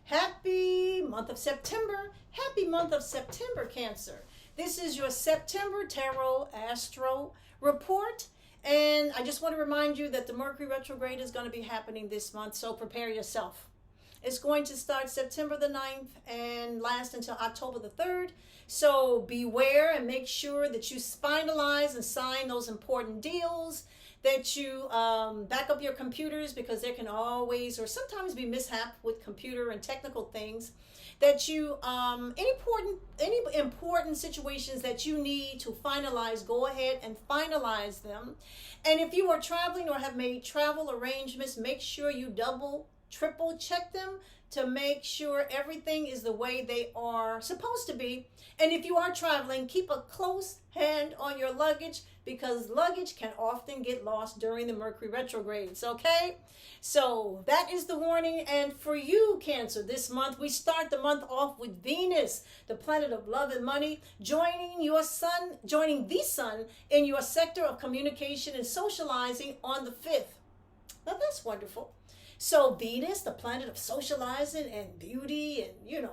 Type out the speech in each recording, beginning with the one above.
Happy month of September. Happy month of September, Cancer. This is your September Tarot Astro report. And I just want to remind you that the Mercury Retrograde is going to be happening this month, so prepare yourself. It's going to start September the 9th and last until October the 3rd. So beware and make sure that you finalize and sign those important deals, that you back up your computers, because there can always or sometimes be mishap with computer and technical things, that you any important situations that you need to finalize, go ahead and finalize them. And if you are traveling or have made travel arrangements, make sure you double triple check them to make sure everything is the way they are supposed to be. And if you are traveling, keep a close hand on your luggage, because luggage can often get lost during the Mercury retrogrades, okay? So that is the warning. And for you, Cancer, this month, we start the month off with Venus, the planet of love and money, joining the sun in your sector of communication and socializing on the 5th. Now that's wonderful. So Venus, the planet of socializing and beauty and,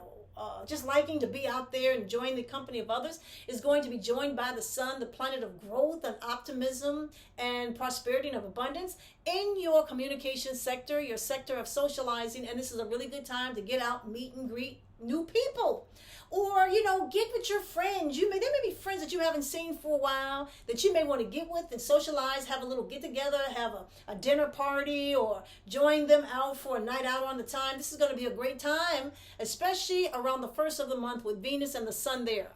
just liking to be out there and enjoying the company of others, is going to be joined by the sun, the planet of growth and optimism and prosperity and of abundance, in your communication sector, your sector of socializing. And this is a really good time to get out, meet and greet new people. Or, get with your friends. There may be friends that you haven't seen for a while that you may want to get with and socialize, have a little get together, have a dinner party, or join them out for a night out on the time. This is going to be a great time, especially around the 1st of the month with Venus and the sun there.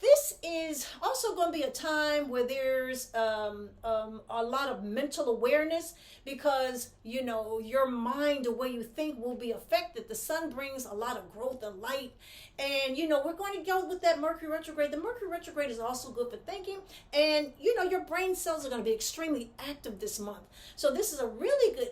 This is also going to be a time where there's a lot of mental awareness, because your mind, the way you think, will be affected. The sun brings a lot of growth and light, and we're going to go with that Mercury retrograde. The Mercury retrograde is also good for thinking, and your brain cells are going to be extremely active this month. So this is a really good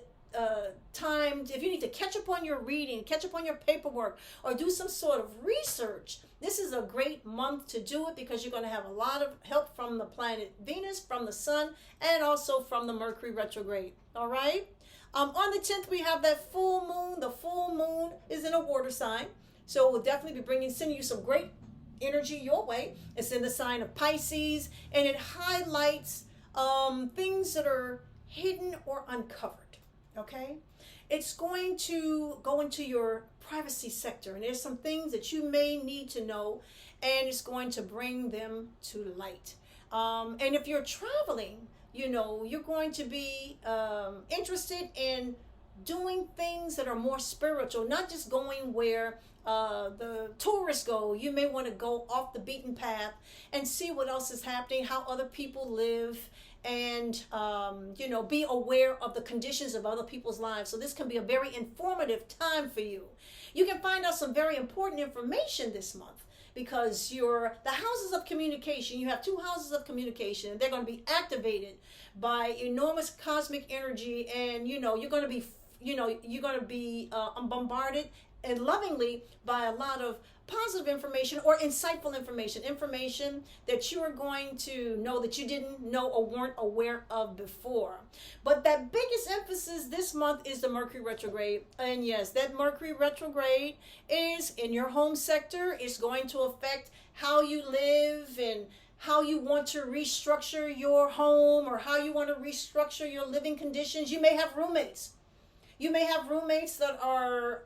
time if you need to catch up on your reading, catch up on your paperwork, or do some sort of research. This is a great month to do it, because you're going to have a lot of help from the planet Venus, from the sun, and also from the Mercury retrograde. All right. On the 10th, we have that full moon. The full moon is in a water sign, so we'll definitely be sending you some great energy your way. It's in the sign of Pisces, and it highlights things that are hidden or uncovered. Okay, it's going to go into your privacy sector, and there's some things that you may need to know, and it's going to bring them to light. And if you're traveling, you're going to be interested in doing things that are more spiritual, not just going where the tourists go. You may want to go off the beaten path and see what else is happening, how other people live, and be aware of the conditions of other people's lives. So this can be a very informative time for you. You can find out some very important information this month, because the houses of communication, you have 2 houses of communication, and they're going to be activated by enormous cosmic energy, and you're going to be bombarded and lovingly by a lot of positive information or insightful information that you are going to know that you didn't know or weren't aware of before. But that biggest emphasis this month is the Mercury retrograde. And yes, that Mercury retrograde is in your home sector. It's going to affect how you live and how you want to restructure your home, or how you want to restructure your living conditions. You may have roommates. You may have roommates that are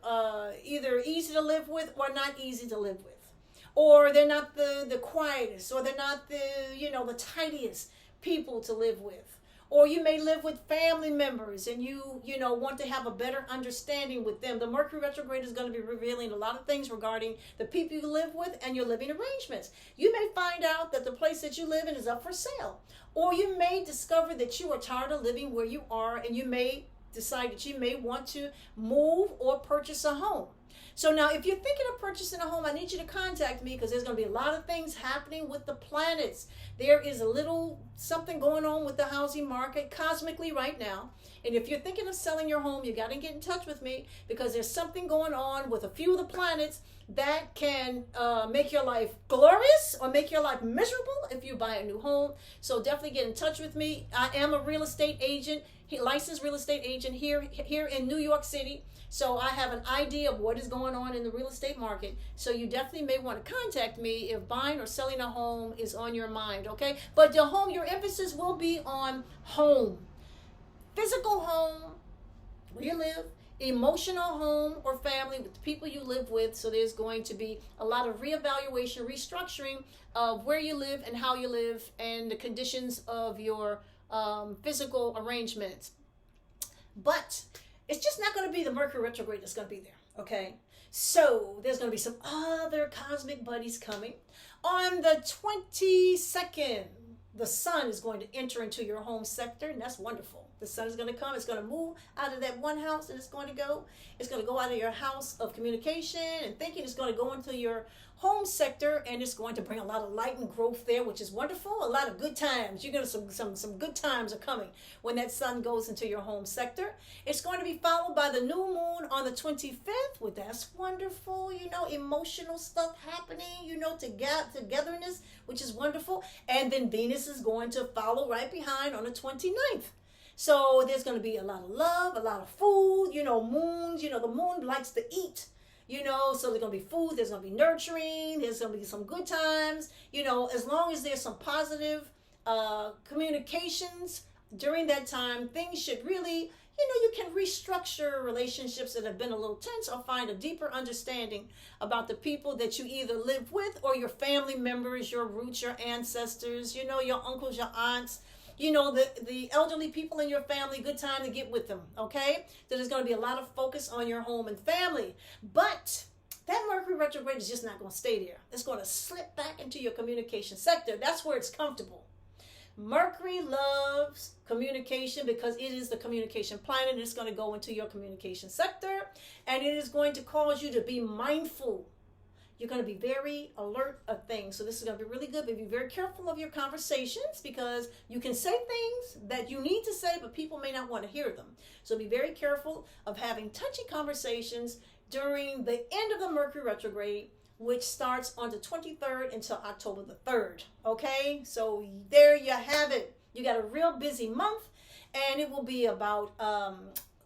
either easy to live with or not easy to live with. Or they're not the quietest, or they're not the tidiest people to live with. Or you may live with family members, and you want to have a better understanding with them. The Mercury retrograde is going to be revealing a lot of things regarding the people you live with and your living arrangements. You may find out that the place that you live in is up for sale. Or you may discover that you are tired of living where you are, and you may decide that you may want to move or purchase a home. So now, if you're thinking of purchasing a home, I need you to contact me, because there's going to be a lot of things happening with the planets. There is a little something going on with the housing market cosmically right now. And if you're thinking of selling your home, you got to get in touch with me, because there's something going on with a few of the planets that can make your life glorious or make your life miserable if you buy a new home. So definitely get in touch with me. I am a real estate agent, licensed real estate agent here in New York City. So I have an idea of what is going on in the real estate market. So you definitely may want to contact me if buying or selling a home is on your mind, okay? But the home, your emphasis will be on home. Physical home, where you live, emotional home or family with the people you live with. So there's going to be a lot of reevaluation, restructuring of where you live and how you live and the conditions of your physical arrangements. But it's just not going to be the Mercury retrograde that's going to be there, okay? So there's going to be some other cosmic buddies coming. On the 22nd, the sun is going to enter into your home sector, and that's wonderful. The sun is going to come. It's going to move out of that one house, and it's going to go out of your house of communication and thinking. It's going to go into your home sector, and it's going to bring a lot of light and growth there, which is wonderful. A lot of good times. You're going to some good times are coming when that sun goes into your home sector. It's going to be followed by the new moon on the 25th, which that's wonderful. Emotional stuff happening. Togetherness, which is wonderful. And then Venus is going to follow right behind on the 29th. So there's going to be a lot of love, a lot of food, moons, the moon likes to eat, so there's going to be food, there's going to be nurturing, there's going to be some good times, as long as there's some positive communications during that time, things should really, you can restructure relationships that have been a little tense or find a deeper understanding about the people that you either live with or your family members, your roots, your ancestors, your uncles, your aunts, the elderly people in your family. Good time to get with them, okay? So there's going to be a lot of focus on your home and family. But that Mercury retrograde is just not going to stay there. It's going to slip back into your communication sector. That's where it's comfortable. Mercury loves communication because it is the communication planet. It's going to go into your communication sector, and it is going to cause you to be mindful. You're going to be very alert of things. So this is going to be really good. But be very careful of your conversations because you can say things that you need to say, but people may not want to hear them. So be very careful of having touchy conversations during the end of the Mercury retrograde, which starts on the 23rd until October the 3rd. Okay? So there you have it. You got a real busy month, and it will be about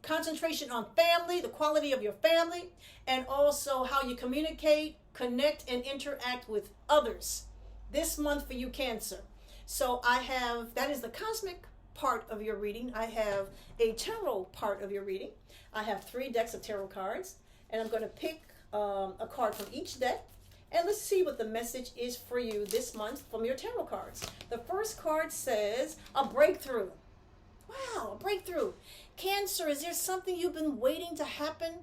concentration on family, the quality of your family, and also how you communicate, connect, and interact with others this month for you, Cancer. So that is the cosmic part of your reading. I have a tarot part of your reading. I have 3 decks of tarot cards, and I'm going to pick a card from each deck, and let's see what the message is for you this month from your tarot cards. The first card says a breakthrough. Wow, a breakthrough. Cancer, is there something you've been waiting to happen?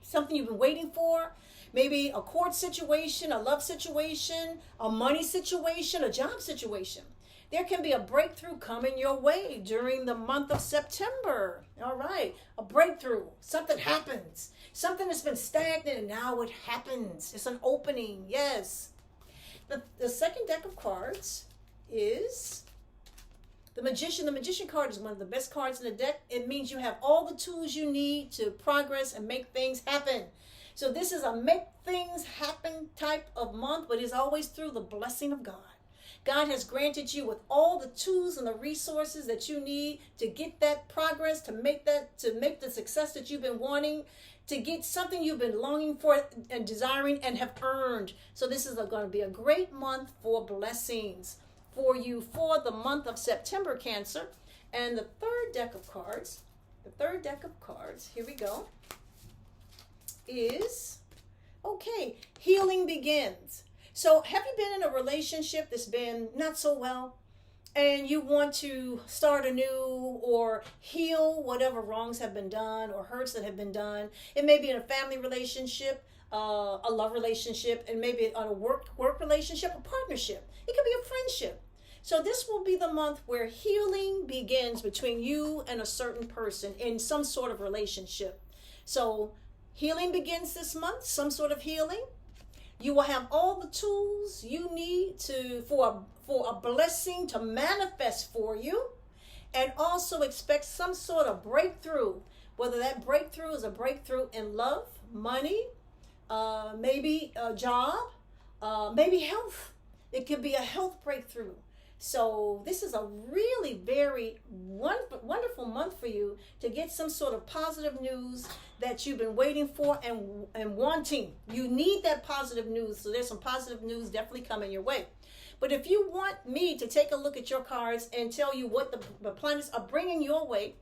Something you've been waiting for? Maybe a court situation, a love situation, a money situation, a job situation. There can be a breakthrough coming your way during the month of September. All right, a breakthrough. Something happens. Something that's been stagnant and now it happens. It's an opening, yes. The second deck of cards is the Magician. The Magician card is one of the best cards in the deck. It means you have all the tools you need to progress and make things happen. So this is a make things happen type of month, but it's always through the blessing of God. God has granted you with all the tools and the resources that you need to get that progress, to make the success that you've been wanting, to get something you've been longing for and desiring and have earned. So this is going to be a great month for blessings for you for the month of September, Cancer. And the third deck of cards, here we go, is, okay, healing begins. So have you been in a relationship that's been not so well and you want to start anew or heal whatever wrongs have been done or hurts that have been done? It may be in a family relationship, a love relationship, and maybe on a work relationship, a partnership. It could be a friendship. So this will be the month where healing begins between you and a certain person in some sort of relationship. So healing begins this month, some sort of healing. You will have all the tools you need for a blessing to manifest for you, and also expect some sort of breakthrough, whether that breakthrough is a breakthrough in love, money, maybe a job, maybe health. It could be a health breakthrough. So this is a really very wonderful month for you to get some sort of positive news that you've been waiting for and wanting. You need that positive news. So there's some positive news definitely coming your way. But if you want me to take a look at your cards and tell you what the planets are bringing your way,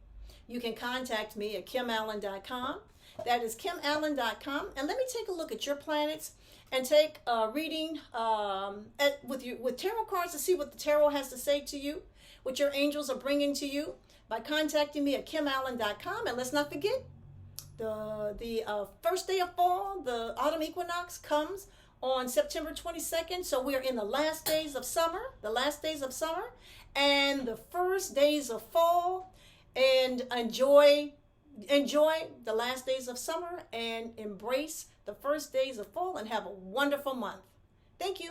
you can contact me at kimallen.com. That is kimallen.com. And let me take a look at your planets and take a reading with tarot cards to see what the tarot has to say to you, what your angels are bringing to you by contacting me at kimallen.com. And let's not forget, the first day of fall, the autumn equinox comes on September 22nd. So we're in the last days of summer, and the first days of fall. And enjoy the last days of summer and embrace the first days of fall and have a wonderful month. Thank you.